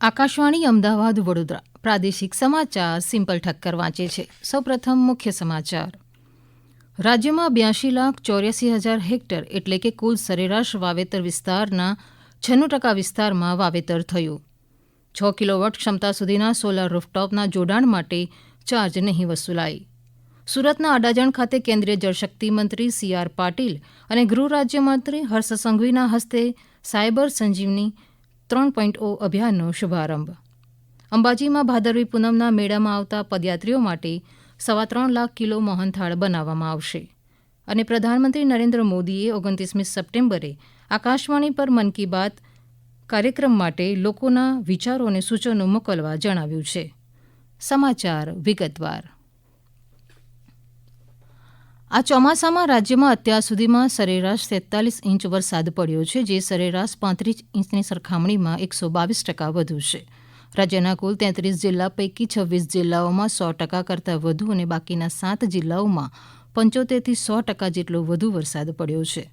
આકાશવાણી અમદાવાદ વડોદરા પ્રાદેશિક સમાચાર સિમ્પલ ઠક્કર વાંચે છે. સૌપ્રથમ મુખ્ય સમાચાર. રાજ્યમાં 82,84,000 હેક્ટર એટલે કે કુલ સરેરાશ વાવેતર વિસ્તારના 96% વિસ્તારમાં વાવેતર થયું. 6 કિલોવોટ ક્ષમતા સુધીના સોલાર રૂફટોપના જોડાણ માટે ચાર્જ નહીં વસૂલાય. સુરતના અડાજણ ખાતે કેન્દ્રીય જળશક્તિ મંત્રી સી.આર. પાટીલ અને ગૃહ રાજ્યમંત્રી હર્ષ સંઘવીના હસ્તે સાયબર સંજીવની 3.0 અભિયાનનો શુભારંભ. અંબાજીમાં ભાદરવી પૂનમના મેળામાં આવતા પદયાત્રીઓ માટે 3.25 લાખ કિલો મોહનથાળ બનાવવામાં આવશે. અને પ્રધાનમંત્રી નરેન્દ્ર મોદીએ 29મી સપ્ટેમ્બરે આકાશવાણી પર મન કી બાત કાર્યક્રમ માટે લોકોના વિચારો અને સૂચનો મોકલવા જણાવ્યું છે. સમાચાર વિગતવાર. આ ચોમાસામાં રાજ્યમાં અત્યાર સુધીમાં સરેરાશ 43 ઇંચ વરસાદ પડ્યો છે, જે સરેરાશ 35 ઇંચની સરખામણીમાં 122% વધુ છે. રાજ્યના કુલ 33 જિલ્લા પૈકી 26 જિલ્લાઓમાં 100% કરતાં વધુ અને બાકીના 7 જિલ્લાઓમાં 75% થી 100% જેટલો વધુ વરસાદ પડ્યો છે.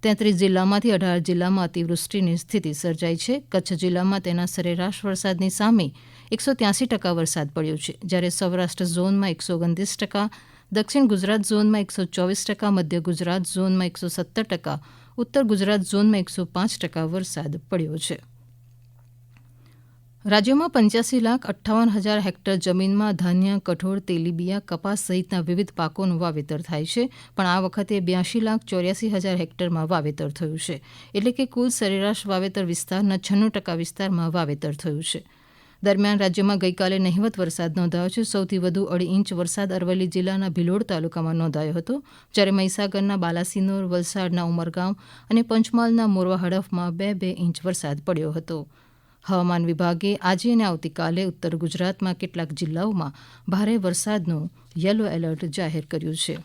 33 જિલ્લામાંથી 18 જિલ્લામાં અતિવૃષ્ટિની સ્થિતિ સર્જાઈ છે. કચ્છ જિલ્લામાં તેના સરેરાશ વરસાદની સામે 183% વરસાદ પડ્યો છે, જ્યારે સૌરાષ્ટ્ર ઝોનમાં 129%, દક્ષિણ ગુજરાત ઝોનમાં 124%, મધ્ય ગુજરાત ઝોનમાં 117%, ઉત્તર ગુજરાત ઝોનમાં 105% વરસાદ પડ્યો છે. રાજ્યમાં 85,58,000 હેક્ટર જમીનમાં ધાન્ય, કઠોળ, તેલીબિયાં, કપાસ સહિતના વિવિધ પાકોનું વાવેતર થાય છે, પણ આ વખતે 82,84,000 હેક્ટરમાં વાવેતર થયું છે, એટલે કે કુલ સરેરાશ વાવેતર વિસ્તારના 96% વિસ્તારમાં વાવેતર થયું છે. દરમિયાન રાજ્યમાં ગઈકાલે નહિવત વરસાદ નોંધાયો છે. સૌથી વધુ 2.5 ઇંચ વરસાદ અરવલ્લી જિલ્લાના ભિલોડ તાલુકામાં નોંધાયો હતો, જ્યારે મહીસાગરના બાલાસિનોર, વલસાડના ઉમરગામ અને પંચમહાલના મોરવા હડફમાં 2-2 ઇંચ વરસાદ પડ્યો હતો. હવામાન વિભાગે આજે અને આવતીકાલે ઉત્તર ગુજરાતમાં કેટલાક જિલ્લાઓમાં ભારે વરસાદનું યલો એલર્ટ જાહેર કર્યું છે.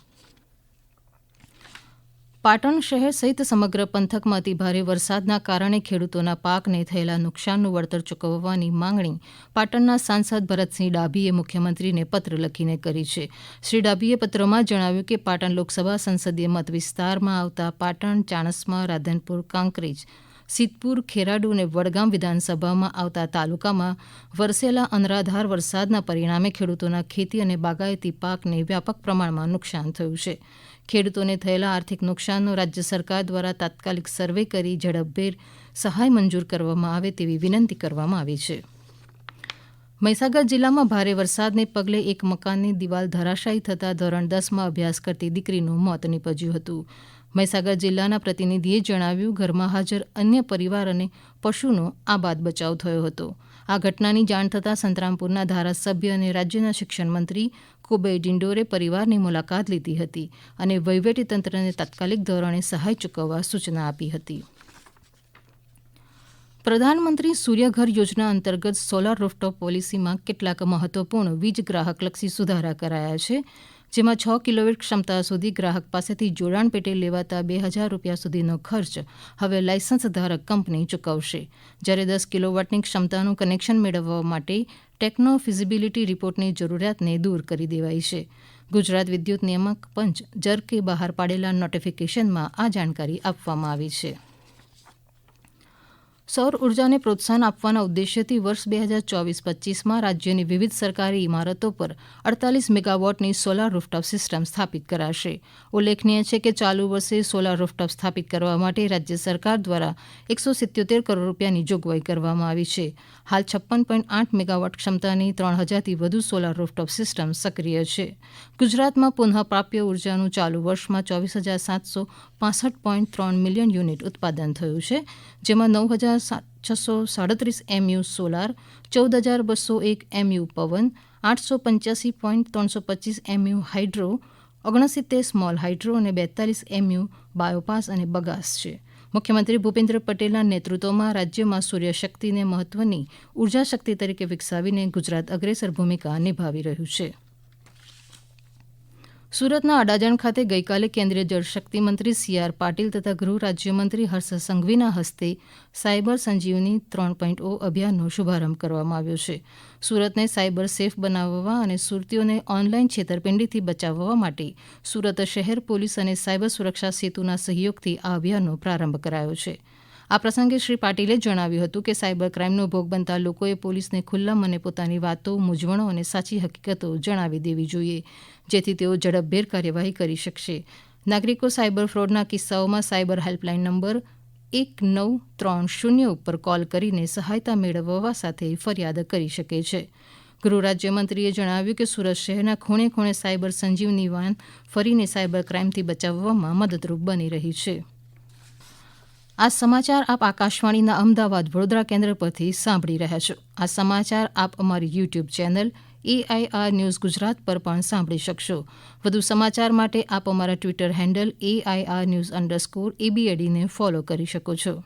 પાટણ શહેર સહિત સમગ્ર પંથકમાં અતિભારે વરસાદના કારણે ખેડૂતોના પાકને થયેલા નુકસાનનું વળતર ચૂકવવાની માંગણી પાટણના સાંસદ ભરતસિંહ ડાભીએ મુખ્યમંત્રીને પત્ર લખીને કરી છે. શ્રી ડાભીએ પત્રમાં જણાવ્યું કે પાટણ લોકસભા સંસદીય મત વિસ્તારમાં આવતા પાટણ, ચાણસ્મા, રાધનપુર, કાંકરેજ, સિદ્ધપુર, ખેરાડુ અને વડગામ વિધાનસભામાં આવતા તાલુકામાં વરસેલા અનરાધાર વરસાદના પરિણામે ખેડૂતોના ખેતી અને બાગાયતી પાકને વ્યાપક પ્રમાણમાં નુકસાન થયું છે. ખેડૂતોને થયેલા આર્થિક નુકસાનનો રાજ્ય સરકાર દ્વારા તાત્કાલિક સર્વે કરી ઝડપભેર સહાય મંજૂર કરવામાં આવે તેવી વિનંતી કરવામાં આવી છે. મહીસાગર જિલ્લામાં ભારે વરસાદને પગલે એક મકાનની દિવાલ ધરાશાયી થતાં ધોરણ 10માં અભ્યાસ કરતી દીકરીનું મોત નીપજ્યું હતું. મહીસાગર જિલ્લાના પ્રતિનિધિએ જણાવ્યું, ઘરમાં હાજર અન્ય પરિવાર અને પશુનો આબાદ બચાવ થયો હતો. આ ઘટનાની જાણ થતાં સંતરામપુરના ધારાસભ્ય અને રાજ્યના શિક્ષણ મંત્રી કુબેર ડિંડોરે પરિવારની મુલાકાત લીધી હતી અને વહીવટીતંત્રને તાત્કાલિક ધોરણે સહાય ચૂકવવા સૂચના આપી હતી. પ્રધાનમંત્રી સૂર્યઘર યોજના અંતર્ગત સોલાર રૂફટોપ પોલિસીમાં કેટલાક મહત્વપૂર્ણ વીજ ગ્રાહકલક્ષી સુધારા કરાયા છે, જેમાં 6 કિલોવોટ ક્ષમતા સુધી ગ્રાહક પાસેથી જોડાણ પેટે લેવાતા ₹2,000 સુધીનો ખર્ચ હવે લાયસન્સ ધારક કંપની ચૂકવશે, જ્યારે 10 કિલોવોટની ક્ષમતાનું કનેક્શન મેળવવા માટે ટેકનો ફિઝિબિલિટી રિપોર્ટની જરૂરિયાતને દૂર કરી દેવાઈ છે. ગુજરાત વિદ્યુત નિયામક પંચ જરકે બહાર પાડેલા નોટિફિકેશનમાં આ જાણકારી આપવામાં આવી છે. સૌર ઉર્જાને પ્રોત્સાહન આપવાના ઉદ્દેશ્યથી વર્ષ 2024-25માં રાજ્યની વિવિધ સરકારી ઇમારતો પર 48 મેગાવોટની સોલાર રૂફટોપ સિસ્ટમ સ્થાપિત કરાશે. ઉલ્લેખનીય છે કે ચાલુ વર્ષે સોલાર રૂફટોપ સ્થાપિત કરવા માટે રાજ્ય સરકાર દ્વારા ₹177 કરોડની જોગવાઈ કરવામાં આવી છે. હાલ 56.8 મેગાવોટ ક્ષમતાની 3,000થી વધુ સોલાર રૂફટોપ સિસ્ટમ સક્રિય છે. ગુજરાતમાં પુનઃપ્રાપ્ય ઉર્જાનું ચાલુ વર્ષમાં 24,765.3 મિલિયન યુનિટ ઉત્પાદન થયું છે, જેમાં 9,637 MU સોલાર, 14,201 MU પવન, 885.325 MU હાઇડ્રો, 69 સ્મોલ હાઇડ્રો અને 42 MU બાયોમાસ અને બગાસ છે. મુખ્યમંત્રી ભૂપેન્દ્ર પટેલના નેતૃત્વમાં રાજ્યમાં સૂર્યશક્તિને મહત્વની ઉર્જા શક્તિ તરીકે વિકસાવીને ગુજરાત અગ્રેસર ભૂમિકા નિભાવી રહ્યું છે. સુરતના અડાજણ ખાતે ગઈકાલે કેન્દ્રીય જળશક્તિ મંત્રી સી.આર. પાટીલ તથા ગૃહ રાજ્યમંત્રી હર્ષ સંઘવીના હસ્તે સાયબર સંજીવની 3.0 અભિયાનનો શુભારંભ કરવામાં આવ્યો છે. સુરતને સાયબર સેફ બનાવવા અને સુરતીઓને ઓનલાઈન છેતરપિંડીથી બચાવવા માટે સુરત શહેર પોલીસ અને સાયબર સુરક્ષા સેતુના સહયોગથી આ અભિયાનનો પ્રારંભ કરાયો છે. આ પ્રસંગે શ્રી પાટીલે જણાવ્યું હતું કે સાયબર ક્રાઇમનો ભોગ બનતા લોકોએ પોલીસને ખુલ્લા મને પોતાની વાતો મૂંઝવણો અને સાચી હકીકતો જણાવી દેવી જોઈએ જેથી તેઓ ઝડપભેર કાર્યવાહી કરી શકશે નાગરિકો સાયબર ફ્રોડના કિસ્સાઓમાં સાયબર હેલ્પલાઇન નંબર 1930 ઉપર કોલ કરીને સહાયતા મેળવવા સાથે ફરિયાદ કરી શકે છે ગૃહ રાજ્યમંત્રીએ જણાવ્યું કે સુરત શહેરના ખૂણે ખૂણે સાયબર સંજીવની વાન ફરીને સાયબર ક્રાઇમથી બચાવવામાં મદદરૂપ બની રહી છે આ સમાચાર આપ આકાશવાણીના અમદાવાદ વડોદરા કેન્દ્ર પરથી સાંભળી રહ્યા છો આ સમાચાર આપ અમારી YouTube channel AIR news Gujarat પર પણ સાંભળી શકશો વધુ સમાચાર માટે આપ અમારા ટ્વિટર હેન્ડલ AIR_ABAD ને ફોલો કરી શકો છો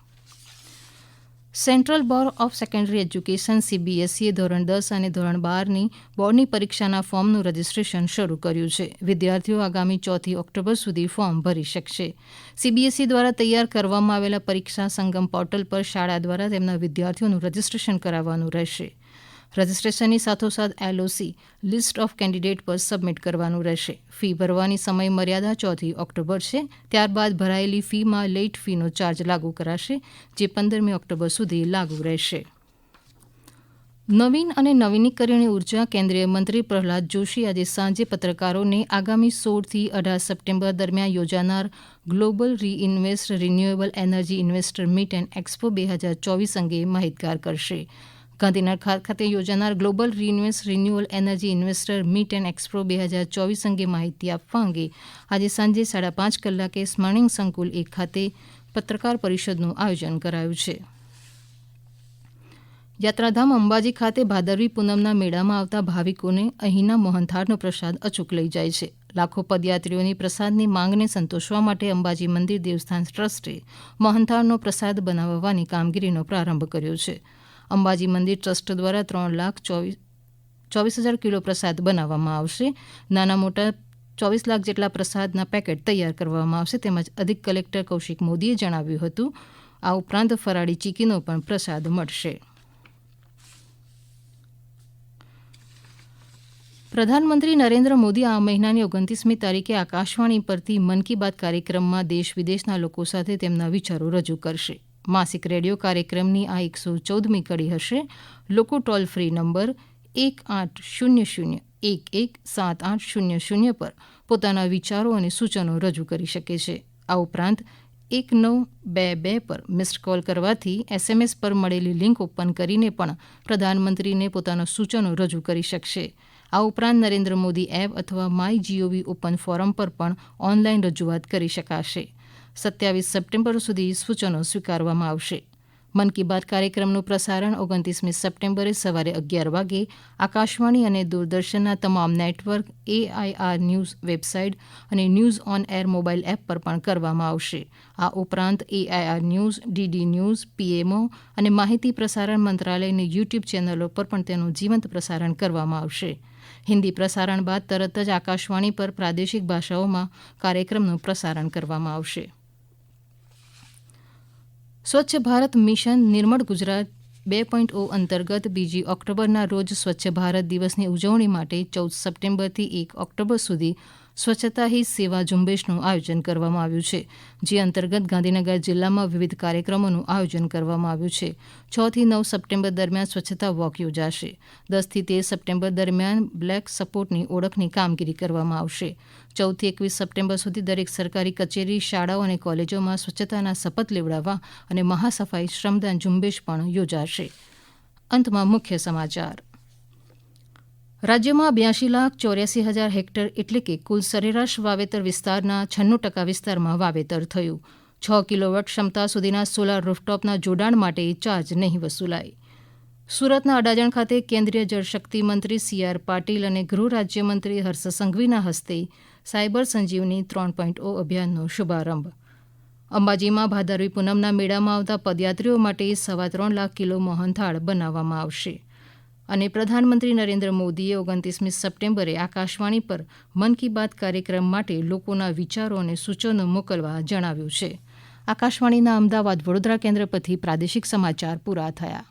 central board of secondary education CBSE ધોરણ 10 અને ધોરણ 12ની બોર્ડની પરીક્ષાના ફોર્મનું રજીસ્ટ્રેશન શરૂ કર્યું છે વિદ્યાર્થીઓ આગામી 4 ઓક્ટોબર સુધી ફોર્મ ભરી શકશે CBSE દ્વારા તૈયાર કરવામાં આવેલા પરીક્ષા સંગમ પોર્ટલ પર શાળા દ્વારા તેમના વિદ્યાર્થીઓનું રજીસ્ટ્રેશન કરાવવાનું રહેશે રજીસ્ટ્રેશનની સાથોસાથ LOC લિસ્ટ ઓફ કેન્ડિડેટ પર સબમિટ કરવાનું રહેશે ફી ભરવાની સમય મર્યાદા 4 ઓક્ટોબર છે ત્યારબાદ ભરાયેલી ફીમાં લેટ ફીનો ચાર્જ લાગુ કરાશે જે 15 ઓક્ટોબર સુધી લાગુ રહેશે નવીન અને નવીનીકરણીય ઉર્જા કેન્દ્રીય મંત્રી પ્રહલાદ જોશી આજે સાંજે પત્રકારોને આગામી 16 થી 18 સપ્ટેમ્બર દરમિયાન યોજાનાર global reinvest renewable energy investor meet and expo 2024 અંગે માહિતગાર કરશે ગાંધીનગર ખાતે યોજાનાર global reinvest renewable energy investor meet and expo 2024 અંગે માહિતી આપવા અંગે આજે સાંજે 5:30 કલાકે સ્મરણિંગ સંકુલ 1 ખાતે પત્રકાર પરિષદનું આયોજન કરાયું છે યાત્રાધામ અંબાજી ખાતે ભાદરવી પૂનમના મેળામાં આવતા ભાવિકોને અહીંના મોહનથાળનો પ્રસાદ અચૂક લઈ જાય છે લાખો પદયાત્રીઓની પ્રસાદની માંગને સંતોષવા માટે અંબાજી મંદિર દેવસ્થાન ટ્રસ્ટે મોહનથાળનો પ્રસાદ બનાવવાની કામગીરીનો પ્રારંભ કર્યો છે અંબાજી મંદિર ટ્રસ્ટ દ્વારા 3,24,000 કિલો પ્રસાદ બનાવવામાં આવશે નાના મોટા 24 લાખ જેટલા પ્રસાદના પેકેટ તૈયાર કરવામાં આવશે તેમજ અધિક કલેક્ટર કૌશિક મોદીએ જણાવ્યું હતું આ ઉપરાંત ફરાળી ચીકીનો પણ પ્રસાદ મળશે પ્રધાનમંત્રી નરેન્દ્ર મોદી આ મહિનાની 29મી તારીખે આકાશવાણી પરથી મન કી બાત કાર્યક્રમમાં દેશ વિદેશના લોકો સાથે તેમના વિચારો રજૂ કરશે માસિક રેડિયો કાર્યક્રમની આ 114મી કડી હશે લોકો ટોલ ફ્રી નંબર 1-800-11-7800 પર પોતાના વિચારો અને સૂચનો રજૂ કરી શકે છે આ ઉપરાંત 1922 પર મિસ્ડ કોલ કરવાથી SMS પર મળેલી લિંક ઓપન કરીને પણ પ્રધાનમંત્રીને પોતાના સૂચનો રજૂ કરી શકશે આ ઉપરાંત નરેન્દ્ર મોદી એપ અથવા માય GOV ઓપન ફોરમ પર પણ ઓનલાઈન રજૂઆત કરી શકાશે 27 સપ્ટેમ્બર સુધી સૂચનો સ્વીકારવામાં આવશે મન કી બાત કાર્યક્રમનું પ્રસારણ 29મી સપ્ટેમ્બરે સવારે 11 વાગે આકાશવાણી અને દૂરદર્શનના તમામ નેટવર્ક AIR ન્યૂઝ વેબસાઇટ અને news on air mobile app પર પણ કરવામાં આવશે આ ઉપરાંત AIR news DD news PMO અને માહિતી પ્રસારણ મંત્રાલયની યુટ્યુબ ચેનલો પર પણ તેનું જીવંત પ્રસારણ કરવામાં આવશે હિન્દી પ્રસારણ બાદ તરત જ આકાશવાણી પર પ્રાદેશિક ભાષાઓમાં કાર્યક્રમનું પ્રસારણ કરવામાં આવશે સ્વચ્છ ભારત મિશન નિર્મળ ગુજરાત 2.0 અંતર્ગત 2 ઓક્ટોબરના રોજ સ્વચ્છ ભારત દિવસની ઉજવણી માટે 14 સપ્ટેમ્બરથી 1 ઓક્ટોબર સુધી સ્વચ્છતા હી સેવા ઝુંબેશનું આયોજન કરવામાં આવ્યું છે જે અંતર્ગત ગાંધીનગર જિલ્લામાં વિવિધ કાર્યક્રમોનું આયોજન કરવામાં આવ્યું છે 6 થી 9 સપ્ટેમ્બર દરમિયાન સ્વચ્છતા વોક યોજાશે 10 થી 13 સપ્ટેમ્બર દરમિયાન બ્લેક સપોર્ટની ઓળખની કામગીરી કરવામાં આવશે 14 થી 21 સપ્ટેમ્બર સુધી દરેક સરકારી કચેરી શાળાઓ અને કોલેજોમાં સ્વચ્છતાના શપથ લેવડાવવા અને મહાસફાઈ શ્રમદાન ઝુંબેશ પણ યોજાશે અંતમાં મુખ્ય સમાચાર રાજ્યમાં 82,84,000 હેક્ટર એટલે કે કુલ સરેરાશ વાવેતર વિસ્તારના 96% વિસ્તારમાં વાવેતર થયું 6 કિલોવોટ ક્ષમતા સુધીના સોલાર રૂફટોપના જોડાણ માટે ચાર્જ નહીં વસૂલાય સુરતના અડાજણ ખાતે કેન્દ્રીય જળશક્તિ મંત્રી CR પાટીલ અને ગૃહ રાજ્યમંત્રી હર્ષ સંઘવીના હસ્તે સાયબર સંજીવની 3.0 અભિયાનનો શુભારંભ અંબાજીમાં ભાદરવી પૂનમના મેળામાં આવતા પદયાત્રીઓ માટે 3.25 લાખ કિલો મોહનથાળ બનાવવામાં આવશે અને પ્રધાનમંત્રી નરેન્દ્ર મોદીએ 29મી સપ્ટેમ્બરે આકાશવાણી પર મન કી બાત કાર્યક્રમ માટે લોકોના વિચારો અને સૂચનો મોકલવા જણાવ્યું છે આકાશવાણીના અમદાવાદ વડોદરા કેન્દ્ર પરથી પ્રાદેશિક સમાચાર પૂરા થયા